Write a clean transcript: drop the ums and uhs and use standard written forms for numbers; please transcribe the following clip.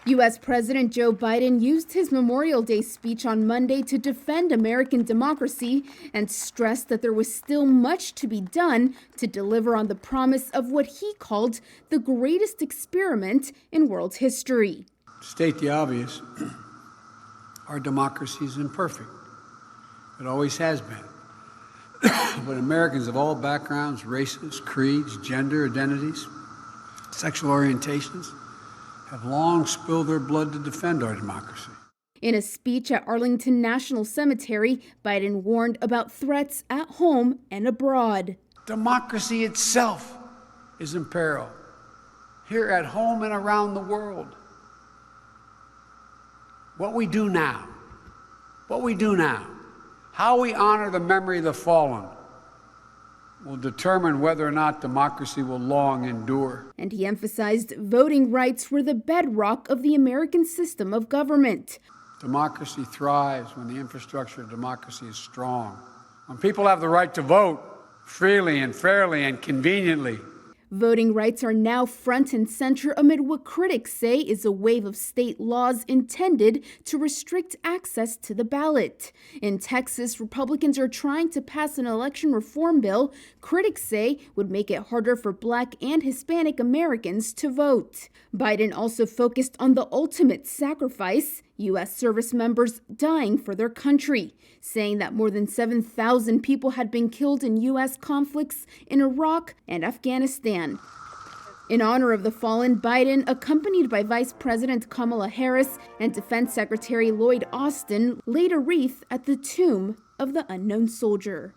U.S. President Joe Biden used his Memorial Day speech on Monday to defend American democracy and stressed that there was still much to be done to deliver on the promise of what he called the greatest experiment in world history. To state the obvious, our democracy is imperfect. It always has been. But Americans of all backgrounds, races, creeds, gender identities, sexual orientations, have long spilled their blood to defend our democracy. In a speech at Arlington National Cemetery, Biden warned about threats at home and abroad. Democracy itself is in peril, here at home and around the world. What we do now, how we honor the memory of the fallen, will determine whether or not democracy will long endure. And he emphasized voting rights were the bedrock of the American system of government. Democracy thrives when the infrastructure of democracy is strong. When people have the right to vote freely and fairly and conveniently. Voting rights are now front and center amid what critics say is a wave of state laws intended to restrict access to the ballot. In Texas, Republicans are trying to pass an election reform bill critics say would make it harder for Black and Hispanic Americans to vote. Biden also focused on the ultimate sacrifice, U.S. service members dying for their country, saying that more than 7,000 people had been killed in U.S. conflicts in Iraq and Afghanistan. In honor of the fallen, Biden, accompanied by Vice President Kamala Harris and Defense Secretary Lloyd Austin, laid a wreath at the tomb of the unknown soldier.